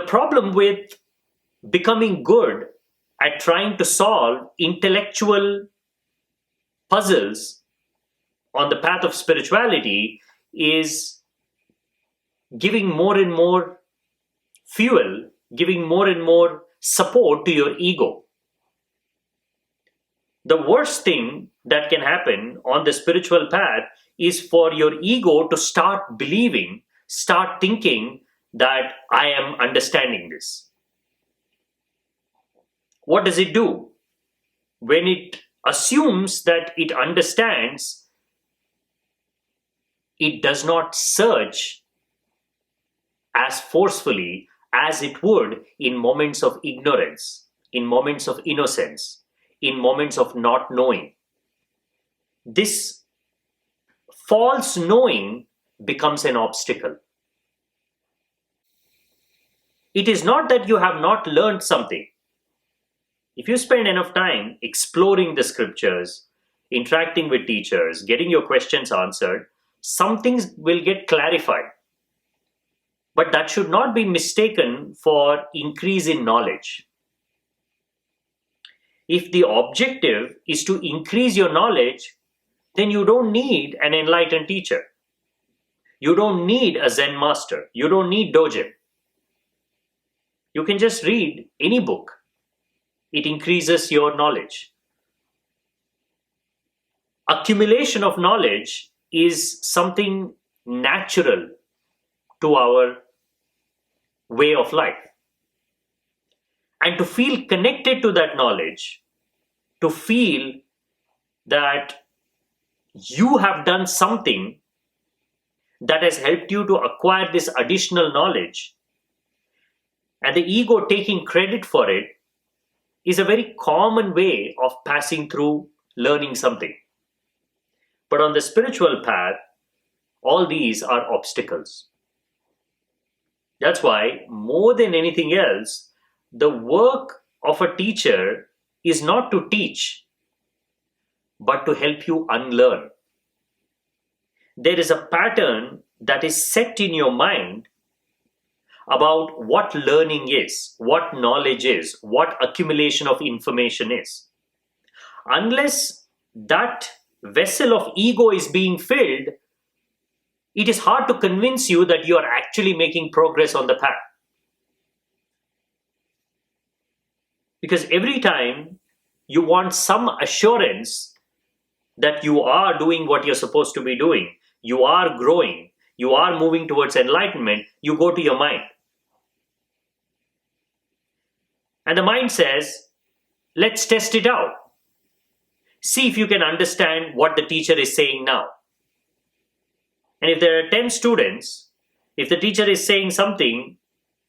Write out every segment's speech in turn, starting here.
problem with becoming good at trying to solve intellectual puzzles on the path of spirituality is giving more and more fuel, giving more and more support to your ego. The worst thing that can happen on the spiritual path is for your ego to start believing, start thinking that I am understanding this. What does it do? When it assumes that it understands, it does not search as forcefully as it would in moments of ignorance, in moments of innocence, in moments of not knowing. This false knowing becomes an obstacle. It is not that you have not learned something. If you spend enough time exploring the scriptures, interacting with teachers, getting your questions answered, some things will get clarified. But that should not be mistaken for increase in knowledge. If the objective is to increase your knowledge, then you don't need an enlightened teacher. You don't need a Zen master. You don't need Dogen. You can just read any book. It increases your knowledge. Accumulation of knowledge is something natural to our way of life. And to feel connected to that knowledge, to feel that you have done something that has helped you to acquire this additional knowledge, and the ego taking credit for it, is a very common way of passing through learning something. But on the spiritual path, all these are obstacles. That's why, more than anything else, the work of a teacher is not to teach, but to help you unlearn. There is a pattern that is set in your mind about what learning is, what knowledge is, what accumulation of information is. Unless that vessel of ego is being filled, it is hard to convince you that you are actually making progress on the path. Because every time you want some assurance that you are doing what you're supposed to be doing, you are growing, you are moving towards enlightenment, you go to your mind. And the mind says, let's test it out. See if you can understand what the teacher is saying now. And if there are 10 students, if the teacher is saying something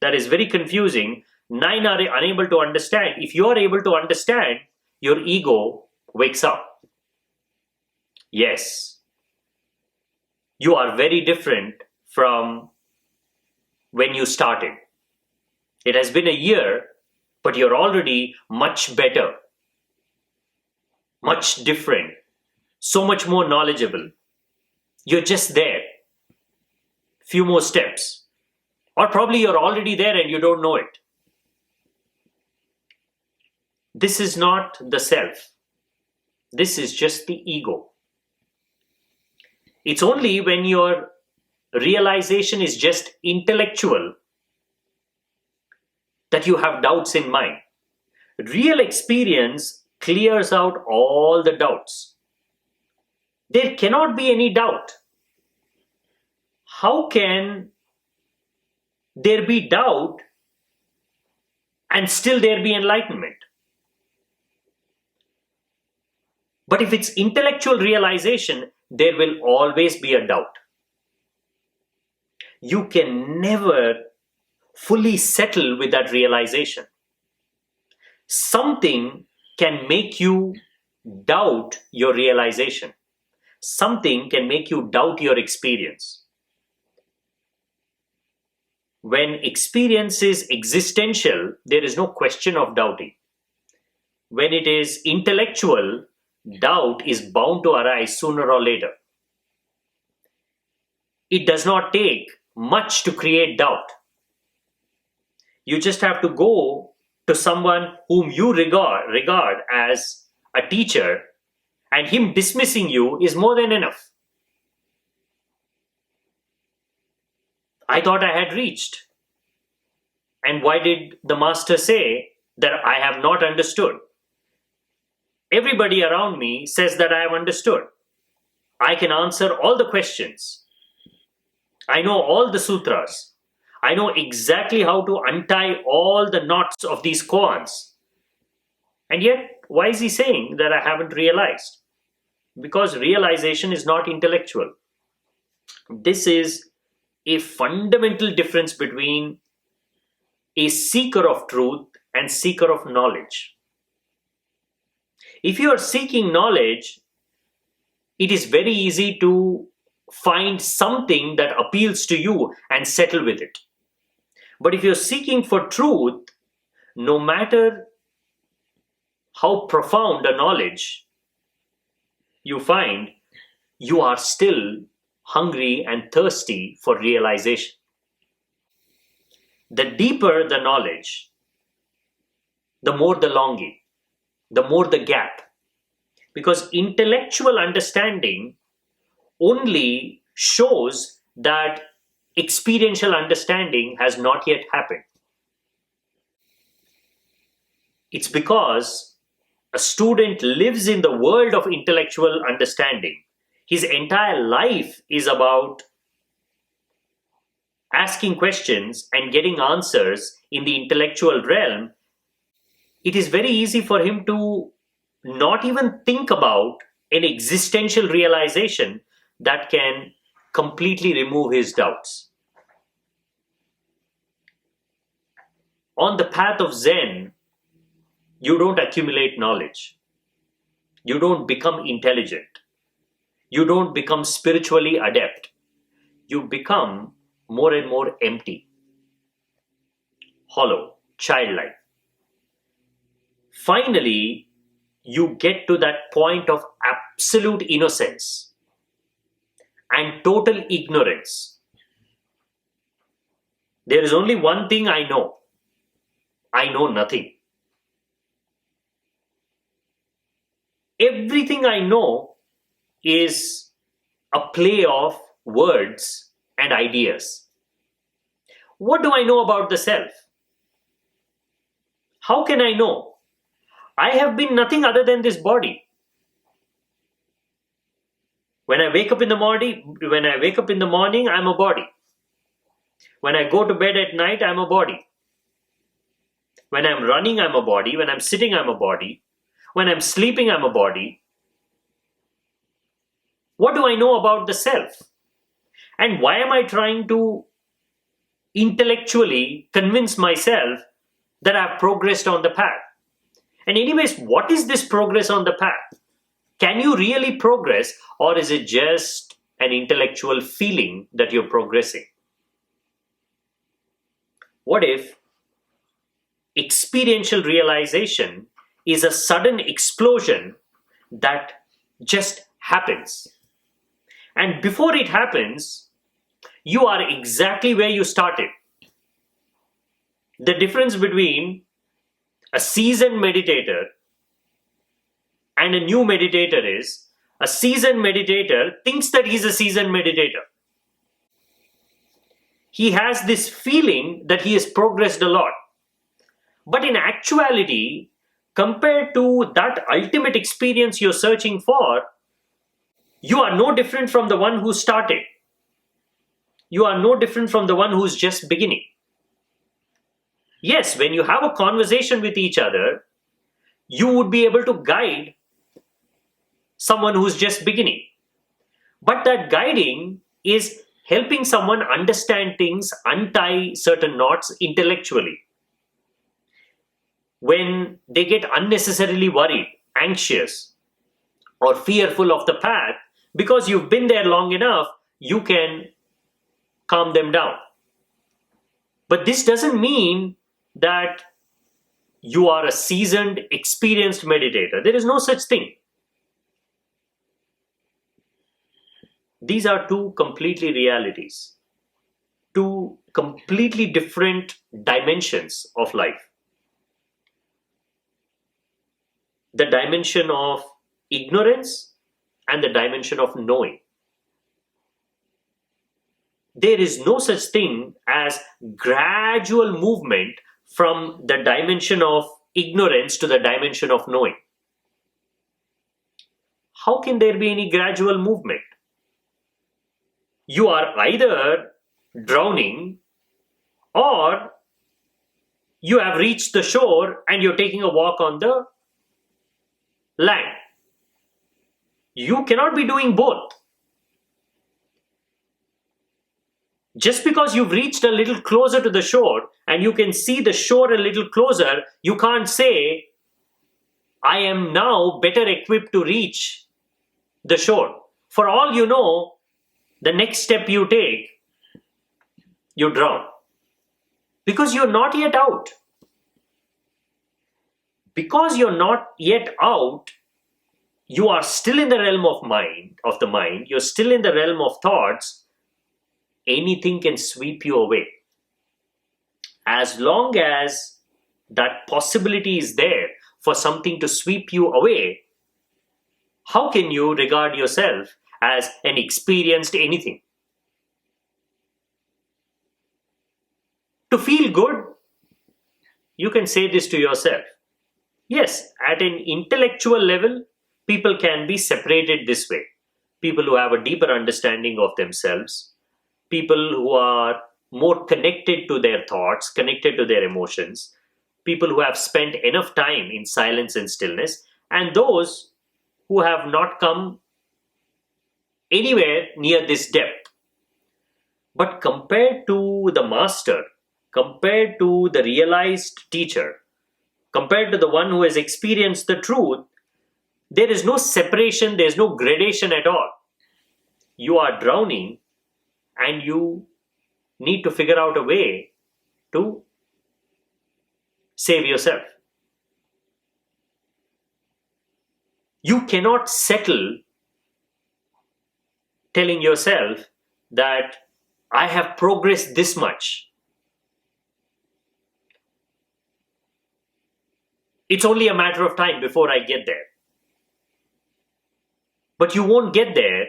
that is very confusing, 9 are unable to understand. If you are able to understand, your ego wakes up. Yes, you are very different from when you started. It has been a year, but you're already much better, much different, so much more knowledgeable. You're just there. Few more steps. Or probably you're already there and you don't know it. This is not the self. This is just the ego. It's only when your realization is just intellectual that you have doubts in mind. Real experience clears out all the doubts. There cannot be any doubt. How can there be doubt and still there be enlightenment? But if it's intellectual realization, there will always be a doubt. You can never fully settle with that realization. Something can make you doubt your realization. Something can make you doubt your experience. When experience is existential, there is no question of doubting. When it is intellectual, doubt is bound to arise sooner or later. It does not take much to create doubt. You just have to go to someone whom you regard as a teacher, and him dismissing you is more than enough. I thought I had reached. And why did the master say that I have not understood? Everybody around me says that I have understood. I can answer all the questions. I know all the sutras. I know exactly how to untie all the knots of these koans. And yet, why is he saying that I haven't realized? Because realization is not intellectual. This is a fundamental difference between a seeker of truth and seeker of knowledge. If you are seeking knowledge, it is very easy to find something that appeals to you and settle with it. But if you're seeking for truth, no matter how profound a knowledge you find, you are still hungry and thirsty for realization. The deeper the knowledge, the more the longing, the more the gap. Because intellectual understanding only shows that experiential understanding has not yet happened. It's because a student lives in the world of intellectual understanding. His entire life is about asking questions and getting answers in the intellectual realm. It is very easy for him to not even think about an existential realization that can completely remove his doubts. On the path of Zen, you don't accumulate knowledge. You don't become intelligent. You don't become spiritually adept. You become more and more empty, hollow, childlike. Finally, you get to that point of absolute innocence and total ignorance. There is only one thing I know. I know nothing. Everything I know is a play of words and ideas. What do I know about the self? How can I know? I have been nothing other than this body. When I wake up in the morning, I'm a body. When I go to bed at night, I'm a body. When I'm running, I'm a body. When I'm sitting, I'm a body. When I'm sleeping, I'm a body. What do I know about the self? And why am I trying to intellectually convince myself that I've progressed on the path? And anyways, what is this progress on the path? Can you really progress, or is it just an intellectual feeling that you're progressing? What if experiential realization is a sudden explosion that just happens? And before it happens, you are exactly where you started. The difference between a seasoned meditator and a new meditator is a seasoned meditator thinks that he's a seasoned meditator. He has this feeling that he has progressed a lot. But in actuality, compared to that ultimate experience you're searching for, you are no different from the one who started. You are no different from the one who's just beginning. Yes, when you have a conversation with each other, you would be able to guide someone who's just beginning. But that guiding is helping someone understand things, untie certain knots intellectually. When they get unnecessarily worried, anxious, or fearful of the path, because you've been there long enough, you can calm them down. But this doesn't mean that you are a seasoned, experienced meditator. There is no such thing. These are two completely realities, two completely different dimensions of life. The dimension of ignorance and the dimension of knowing. There is no such thing as gradual movement from the dimension of ignorance to the dimension of knowing. How can there be any gradual movement? You are either drowning or you have reached the shore and you're taking a walk on the land. You cannot be doing both. Just because you've reached a little closer to the shore and you can see the shore a little closer, you can't say, I am now better equipped to reach the shore. For all you know, the next step you take, you drown. Because you're not yet out. Because you're not yet out, you are still in the realm of the mind, you're still in the realm of thoughts. Anything can sweep you away. As long as that possibility is there for something to sweep you away, how can you regard yourself as an experienced anything? To feel good, you can say this to yourself. Yes, at an intellectual level, people can be separated this way. People who have a deeper understanding of themselves, people who are more connected to their thoughts, connected to their emotions, people who have spent enough time in silence and stillness, and those who have not come anywhere near this depth. But compared to the master, compared to the realized teacher, compared to the one who has experienced the truth, there is no separation, there is no gradation at all. You are drowning and you need to figure out a way to save yourself. You cannot settle telling yourself that I have progressed this much. It's only a matter of time before I get there. But you won't get there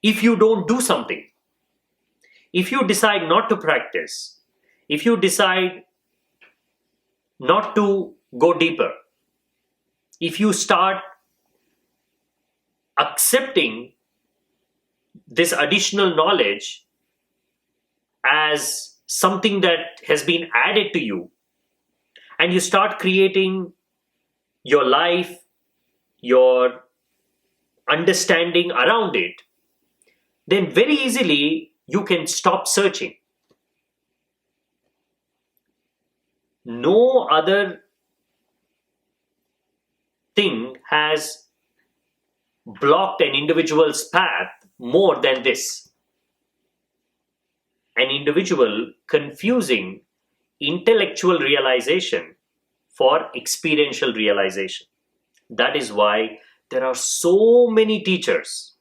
if you don't do something. If you decide not to practice, if you decide not to go deeper, if you start accepting this additional knowledge as something that has been added to you, and you start creating your life, your understanding around it, then very easily you can stop searching. No other thing has blocked an individual's path more than this. An individual confusing intellectual realization for experiential realization. That is why there are so many teachers.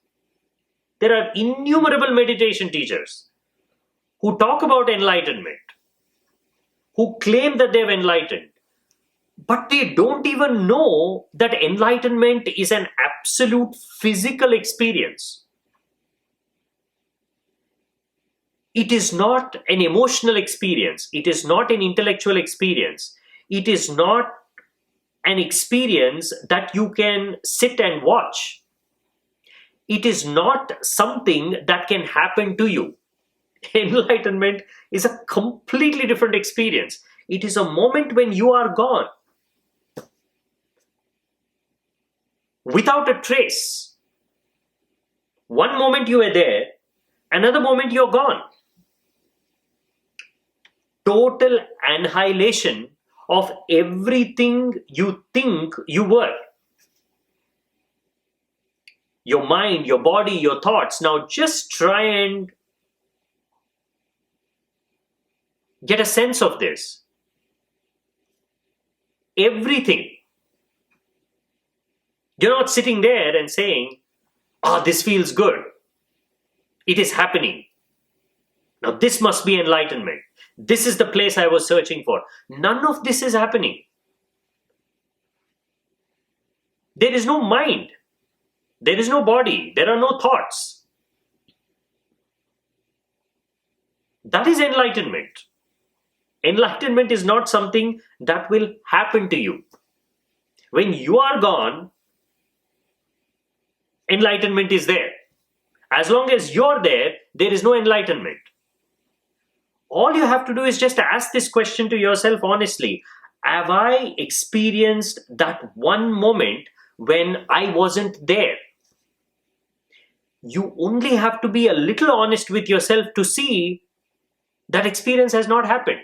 There are innumerable meditation teachers who talk about enlightenment, who claim that they've enlightened, but they don't even know that enlightenment is an absolute physical experience. It is not an emotional experience. It is not an intellectual experience. It is not an experience that you can sit and watch. It is not something that can happen to you. Enlightenment is a completely different experience. It is a moment when you are gone, without a trace. One moment you are there, another moment you're gone. Total annihilation of everything you think you were. Your mind, your body, your thoughts. Now just try and get a sense of this. Everything. You're not sitting there and saying, this feels good. It is happening. Now, this must be enlightenment. This is the place I was searching for. None of this is happening. There is no mind. There is no body. There are no thoughts. That is enlightenment. Enlightenment is not something that will happen to you. When you are gone, enlightenment is there. As long as you're there, there is no enlightenment. All you have to do is just ask this question to yourself honestly. Have I experienced that one moment when I wasn't there? You only have to be a little honest with yourself to see that experience has not happened.